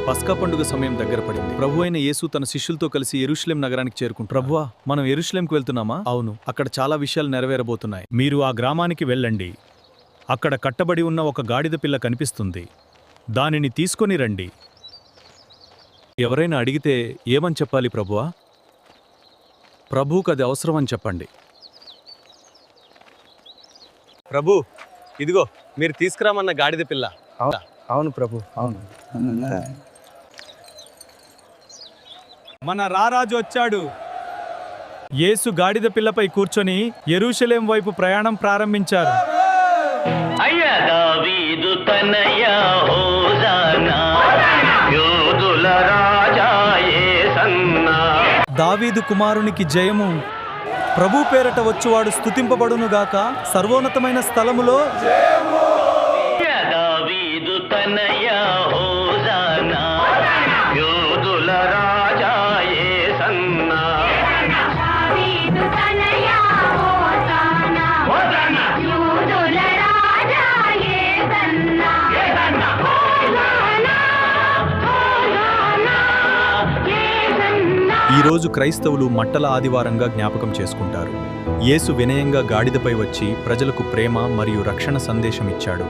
పస్కా పండుగ సమయం దగ్గర పడింది. ప్రభు అయిన యేసు తన శిష్యులతో కలిసి యెరూషలేం నగరానికి చేరుకుంటారు. ప్రభువా, మనం యెరూషలేంకు వెళ్తున్నామా? అవును, అక్కడ చాలా విషయాలు నెరవేరబోతున్నాయి. మీరు ఆ గ్రామానికి వెళ్ళండి. అక్కడ కట్టబడి ఉన్న ఒక గాడిద పిల్ల కనిపిస్తుంది. దానిని తీసుకొని రండి. ఎవరైనా అడిగితే ఏమని చెప్పాలి ప్రభువా? ప్రభువుకు అది అవసరమని చెప్పండి. ప్రభు, ఇదిగో మీరు తీసుకురామన్న గాడిద పిల్ల. అవును ప్రభు, అవును. మన రారాజు వచ్చాడు. యేసు గాడిద పిల్లపై కూర్చొని యెరూషలేం వైపు ప్రయాణం ప్రారంభించారు. అయ్యా దావీదు తనయ హోసానా, యోధుల రాజా యేసన్నా. దావీదు కుమారునికి జయము. ప్రభు పేరట వచ్చువాడు స్తుతింపబడునుగాక. సర్వోన్నతమైన స్థలములో అయ్యా దావీదు తనయ హోసానా, యోధుల రాజా యేసన్నా. ఈరోజు క్రైస్తవులు మట్టల ఆదివారంగా జ్ఞాపకం చేసుకుంటారు. యేసు వినయంగా గాడిదపై వచ్చి ప్రజలకు ప్రేమ మరియు రక్షణ సందేశం ఇచ్చాడు.